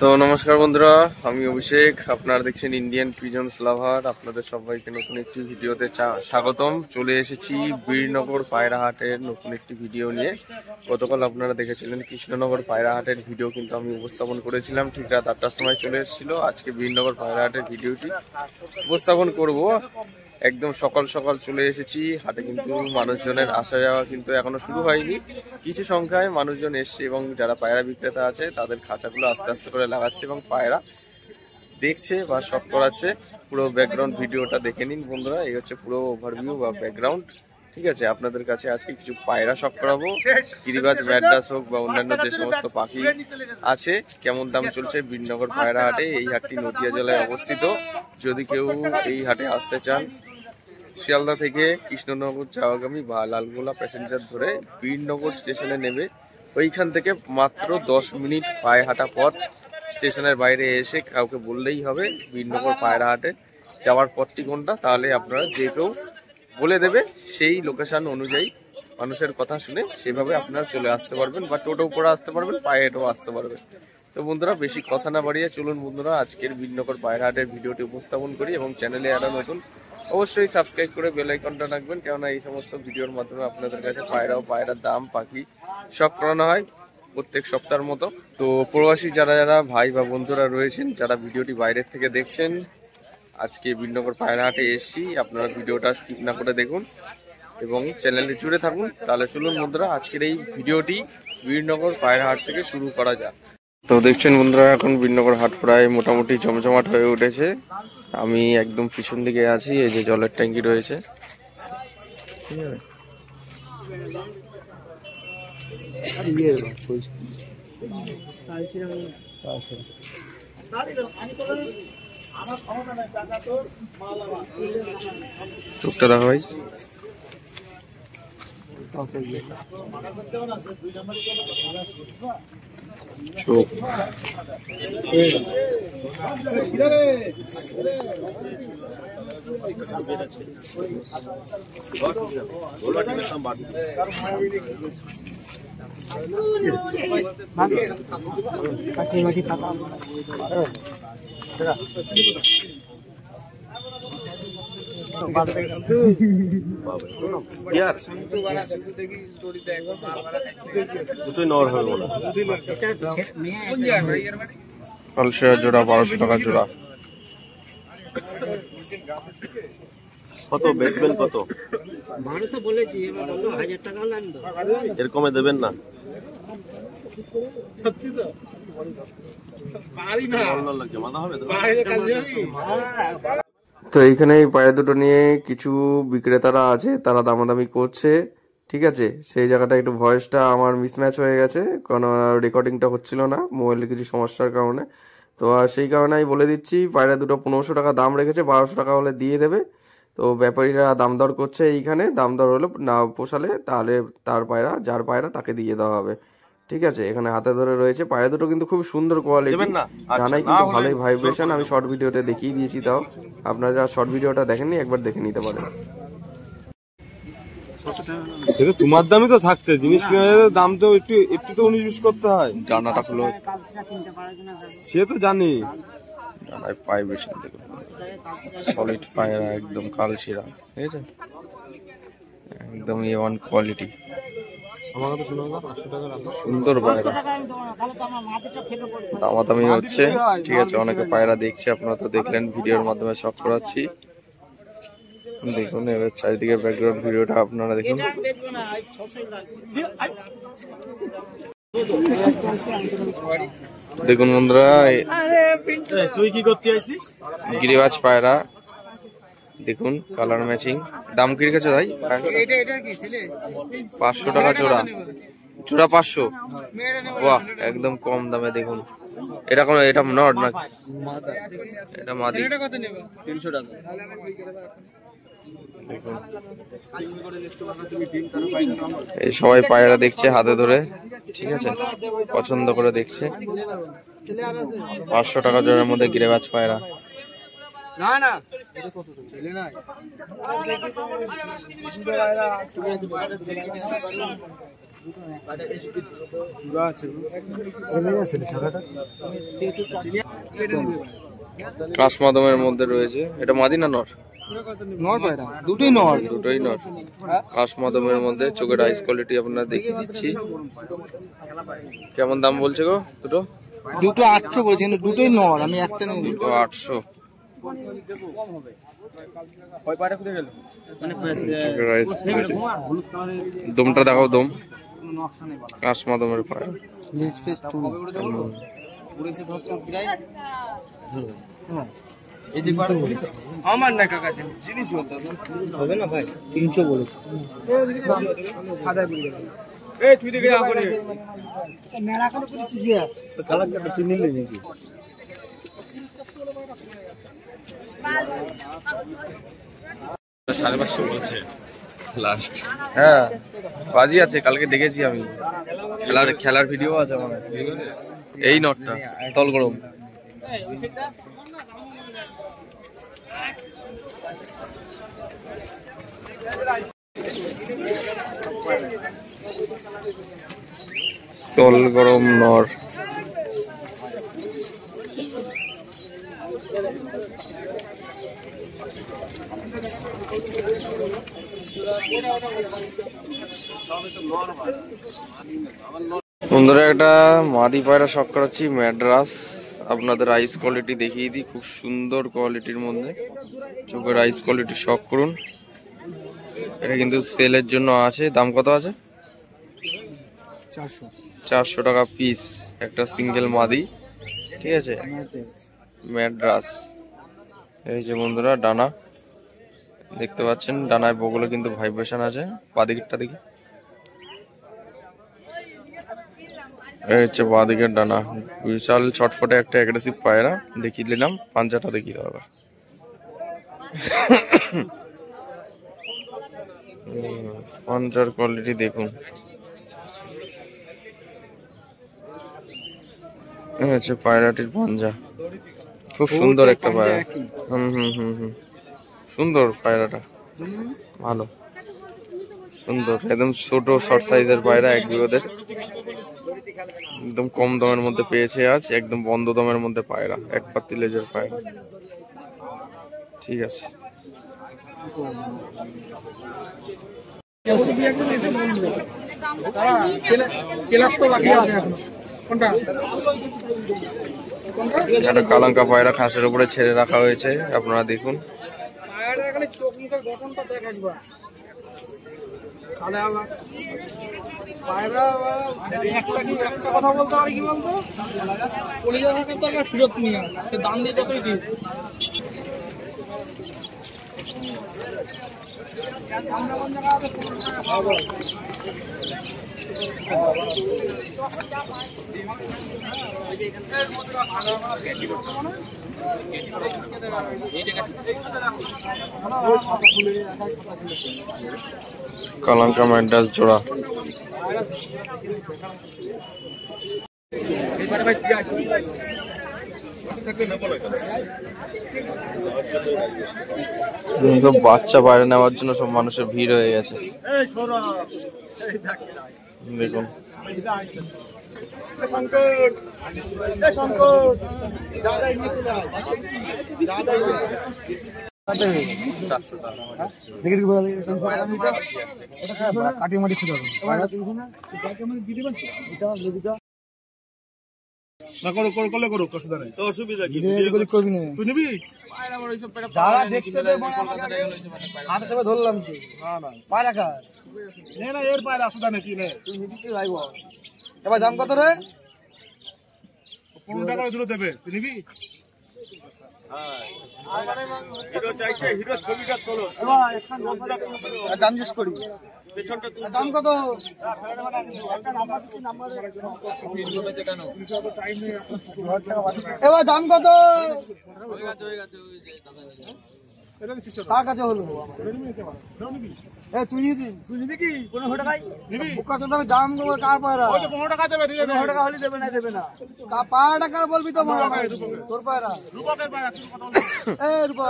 তো নমস্কার বন্ধুরা, আমি অভিষেক। আপনারা দেখছেন ইন্ডিয়ান পিজনস লাভার। আপনাদের সবাইকে নতুন একটি ভিডিওতে স্বাগতম। চলে এসেছি বীরনগর পায়রাহাটের নতুন একটি ভিডিও নিয়ে। গতকাল আপনারা দেখেছিলেন কৃষ্ণনগর পায়রাহাটের ভিডিও, কিন্তু আমি উপস্থাপন করেছিলাম ঠিক রাত 8টার সময় চলে এসেছিল। আজকে বীরনগর পায়রাহাটের ভিডিওটি উপস্থাপন করব। একদম সকাল সকাল চলে এসেছি হাটে, কিন্তু মানুষজনের আসা যাওয়া কিন্তু এখনো শুরু হয়নি। কিছু সংখ্যায় মানুষজন এসছে এবং যারা পায়রা বিক্রেতা আছে তাদের খাঁচাগুলো আস্তে আস্তে করে লাগাচ্ছে এবং পায়রা দেখছে বা শখ করাচ্ছে। পুরো ব্যাকগ্রাউন্ড ভিডিওটা দেখে নিন বন্ধুরা। এই হচ্ছে পুরো ওভারভিউ বা ব্যাকগ্রাউন্ড। ঠিক আছে, আপনাদের কাছে আজকে কিছু পায়রা শখ করাবো। গিরিবাজ, ম্যাড্রাস হোক বা অন্যান্য যে সমস্ত পাখি আছে, কেমন দাম চলছে বীরনগর পায়রা হাটে। এই হাটটি নদিয়া জেলায় অবস্থিত। যদি কেউ এই হাটে আসতে চান, শিয়ালদা থেকে কৃষ্ণনগর যাওয়াগামী বা লালগোলা প্যাসেঞ্জার ধরে বীরনগর স্টেশনে নেবে। ওইখান থেকে মাত্র 10 মিনিট পায়ে হাঁটা পথ। স্টেশনের বাইরে এসে কাউকে বললেই হবে বীরনগর পায়রা হাটে যাওয়ার পথটি কোনটা, তাহলে আপনারা যে কেউ বলে দেবে। সেই লোকেশন অনুযায়ী মানুষের কথা শুনে সেভাবে আপনারা চলে আসতে পারবেন, বা টোটো করে আসতে পারবেন, পায়ে হেঁটেও আসতে পারবেন। তো বন্ধুরা, বেশি কথা না বাড়িয়ে চলুন বন্ধুরা আজকের বীরনগর পায়রা হাটের ভিডিওটি উপস্থাপন করি। এবং চ্যানেলে আরো নতুন অবশ্যই সাবস্ক্রাইব করে বেল আইকনটা রাখবেন, কেননা এই সমস্ত ভিডিওর মাধ্যমে আপনাদের কাছে পায়রা ও পায়রার দাম, পাখি সব করানো হয় প্রত্যেক সপ্তাহের মতো। তো প্রবাসী যারা যারা ভাই বা বন্ধুরা রয়েছেন, যারা ভিডিওটি বাইরের থেকে দেখছেন, আজকে বীরনগর পায়রা হাটে এসেছি, আপনারা ভিডিওটা স্কিপ না করে দেখুন এবং চ্যানেলে জুড়ে থাকুন। তাহলে চলুন বন্ধুরা আজকের এই ভিডিওটি বীরনগর পায়রা হাট থেকে শুরু করা যাক। তো দেখছেন বন্ধুরা, এখন বীরনগর হাট প্রায় মোটামুটি জমজমাট হয়ে উঠেছে। আমি একদম পিছন দিকে আছি। এই যে জলের ট্যাঙ্কি রয়েছে, চোখটা দেখা ভাই। চোখ কালশিয়া জোড়া 1200 টাকা জোড়া। কত বেচবেন? কত এরকমে দেবেন না? তো এইখানে এই পায়রা দুটো নিয়ে কিছু বিক্রেতারা আছে, তারা দামাদামি করছে। ঠিক আছে, সেই জায়গাটা একটু ভয়েসটা আমার মিসম্যাচ হয়ে গেছে, কারণ রেকর্ডিংটা হচ্ছিল না মোবাইলের কিছু সমস্যার কারণে। তো সেই কারণে আমি বলে দিচ্ছি, পায়রা দুটো 1500 টাকা দাম রেখেছে, 1200 টাকা হলে দিয়ে দেবে। তো ব্যাপারীরা দাম দর করছে, এইখানে দাম দর হলে না পোষালে তাহলে তার পায়রা, যার পায়রা তাকে দিয়ে দেওয়া হবে। ঠিক আছে, এখানে হাতে ধরে রয়েছে। পায়রা দুটো কিন্তু খুব সুন্দর কোয়ালিটি, জানাই কিন্তু ভালোই ভাইব্রেশন। আমি শর্ট ভিডিওতে দেখিয়ে দিয়েছি, তাও আপনারা যারা শর্ট ভিডিওটা দেখেননি একবার দেখে নিতে পারেন। তোমার দামই তো থাকছে, জিনিস কেনার দাম তো একটু একটু তো 19-20 করতে হয়। ডানাটা খুলো, সে তো জানি। ডানায় ভাইব্রেশন দেখুন, সলিড পায়রা, একদম কালশিরা। ঠিক আছে, একদম A1 কোয়ালিটি, সুন্দর পায়রা। দামাদামি হচ্ছে, ঠিক আছে, অনেকে পায়রা দেখছে, আপনারা তো দেখলেন ভিডিওর মাধ্যমে শখ করাচ্ছি। দেখুন এবার চারিদিকে ব্যাকগ্রাউন্ড ভিডিওটা আপনারা দেখুন। দেখুন বন্ধুরা, তুই কি করতে আইছিস? গিরিবাজ পায়রা দেখুন, কালার ম্যাচিং। দাম কি রেখেছো ভাই? 500 টাকা জোড়া। জোড়া 500? বাহ, একদম কম দামে। দেখুন এটা কোন, এটা নট না, এটা মাদি। 300 টাকা। দেখুন এই সবাই পায়রা দেখছে হাতে ধরে, ঠিক আছে, পছন্দ করে দেখছে। 500 টাকা জোড়ার মধ্যে গিরিবাজ পায়রা। না না কাশমাদমের মধ্যে রয়েছে, এটা মাদি না নর? দুটোই নর। দুটোই নর। কাশমাদমের মধ্যে চোখের আইস কোয়ালিটি আপনারা দেখিয়ে দিচ্ছি। কেমন দাম বলছে গো দুটো? দুটো 800 বলছেন, দুটোই নর। আমি একটা নেব। দুটো 800। দমটা দেখাও, দম। কাশমাদমের পায়ে আমার না কাকা জিনিস হবে না ভাই, 300 বলেছে। এই তুই দেখে আ করে নেড়া করে করেছিস ইয়া কালার কাটা চিনিলে নাকি? সাড়ে 500 বলছে লাস্ট। হ্যাঁ বাজি আছে, কালকে দেখেছি আমি। খেলার ভিডিও আছে আমার। এই নটটা তল গরম। তল গরম নর। বন্ধুরা একটা মাদি পায়রা শখ করাচ্ছি, ম্যাড্রাস। আপনাদের আইস কোয়ালিটি দেখিয়ে দিই, খুব সুন্দর কোয়ালিটির মধ্যে। চোখের আইস কোয়ালিটি শখ করুন। এটা কিন্তু সেলের জন্য আছে। দাম কত আছে? 400 টাকা পিস। একটা সিঙ্গেল মাদি, ঠিক আছে, ম্যাড্রাস। এই যে বন্ধুরা ডানা দেখতে পাচ্ছেন, ডানায় বগলে কিন্তু ভাইব্রেশন আছে। বাদিকেরটা দেখি, এই হচ্ছে বাদিকের ডানা। বিশাল ছটফটে একটা অ্যাগ্রেসিভ পায়রা। দেখিয়ে দিলাম, পাঞ্জাটা দেখিয়ে দেবো আবার। পাঞ্জার কোয়ালিটি দেখুন। এই হচ্ছে পায়রাটির পাঞ্জা, খুব সুন্দর একটা পায়রা। সুন্দর পায়রাটা, ভালো সুন্দর, একদম ছোট শর্ট সাইজের পায়রা। এক বিপদের একদম কম দামের মধ্যে পেয়েছে আজ, একদম বন্ধ দামের মধ্যে পায়রা, এক পাত্তি লেজের পায়রা। ঠিক আছে। একটা কালাঙ্কা পায়রা খাসের উপরে ছেড়ে রাখা হয়েছে, আপনারা দেখুন। একটা কথা বলতে পারি কি বলতো, ফেরত নিয়ে দাম দিয়ে যতই দিই। কালাঙ্কা ম্যাড্রাস জোড়া। সব বাচ্চা বাইরে নেওয়ার জন্য সব মানুষের ভিড় হয়ে গেছে, দেখুন। অসুবিধা কি? ধরলাম এবার দাম কত রে? 15 টাকা করে দেবে, তুই নিবি? হিরো চাইছে, হিরো ছবিটা তোলো। দাম জিজ্ঞেস করি, দাম কত? এবার দাম কত? কার কাছে হলো তুই নিবি কি 15 টাকায় বুকা চন্দ্র আমি দাম দেবো কার পায়রা 15 টাকা দেবে 15 টাকা হলে দেবে না কা পায়রাটা কার বলবি তো তোর পায়রা রূপকের পায়রা রূপক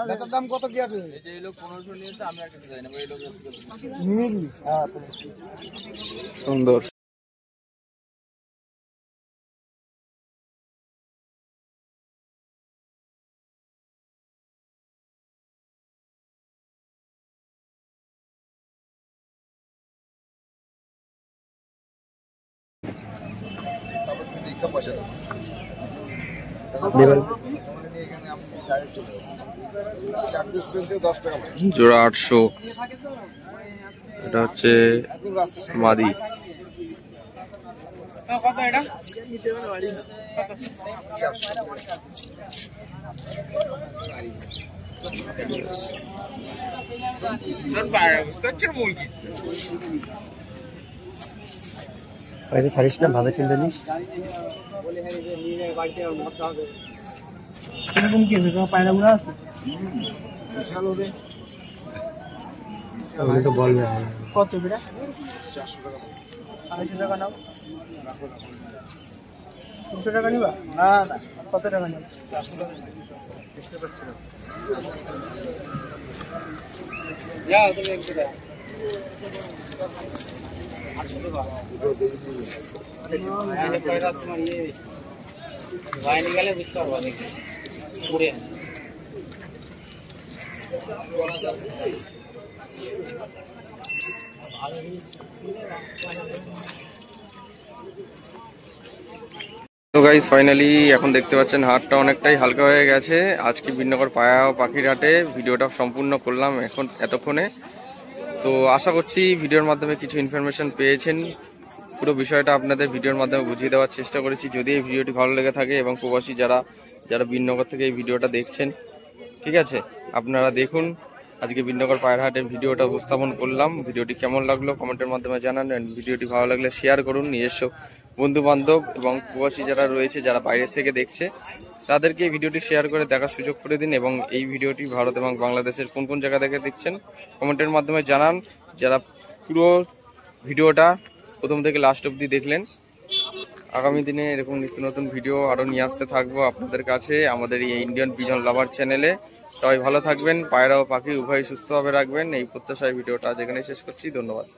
বেচার দাম কত কি আছে এই লোক 1500 নিয়েছে আমি আর কিছু জানি না এই লোক নিবি হ্যাঁ সুন্দর। জোড়া 800, এটা হচ্ছে মাদি। কত এটা ছাড়িস না, ভাবে চিন্তা নিস। এরকম কি আছে তোমার পায়রা গুলো আছে তো বলবে কত বেটা 400 টাকা 250 টাকা নাও 200 টাকা নিবা না না কত টাকা নিবা 400 টাকা চেষ্টা করছি না যাও তুমি এক টাকা 800 টাকা আরে পায়রা তোমার ভাই নিকালে বুঝতে পারবা নাকি পুরে তো গাইস ফাইনালি এখন দেখতে পাচ্ছেন হাটটা অনেকটাই হালকা হয়ে গেছে। আজকে বিনগর পায়রা ও পাখির হাটে ভিডিওটা সম্পূর্ণ করলাম এতক্ষণে। তো আশা করছি ভিডিওর মাধ্যমে কিছু ইনফরমেশন পেয়েছেন। পুরো বিষয়টা আপনাদের ভিডিওর মাধ্যমে বুঝিয়ে দেওয়ার চেষ্টা করেছি। যদি এই ভিডিওটি ভালো লেগে থাকে এবং প্রবাসী যারা বিনগর থেকে এই ভিডিওটা দেখছেন, ঠিক আছে, আপনারা দেখুন। আজকে বিনগর পায়রা হাটের ভিডিওটা উপস্থাপন করলাম। ভিডিওটি কেমন লাগলো কমেন্টের মাধ্যমে জানান। ভিডিওটি ভালো লাগলে শেয়ার করুন। নিজস্ব বন্ধু বান্ধব এবং প্রবাসী যারা রয়েছে, যারা বাইরের থেকে দেখছে, তাদেরকে এই ভিডিওটি শেয়ার করে দেখার সুযোগ করে দিন। এবং এই ভিডিওটি ভারত এবং বাংলাদেশের কোন কোন জায়গা থেকে দেখছেন কমেন্টের মাধ্যমে জানান। যারা পুরো ভিডিওটা প্রথম থেকে লাস্ট অবধি দেখলেন, আগামী দিনে এরকম নিত্য নতুন ভিডিও আরও নিয়ে আসতে থাকবো আপনাদের কাছে আমাদের এই ইন্ডিয়ান পিজন লাভার চ্যানেলে। সবাই ভালো থাকবেন, পায়রা ও পাখি উভয় সুস্থভাবে রাখবেন, এই প্রত্যাশায় ভিডিওটা যেখানে শেষ করছি। ধন্যবাদ।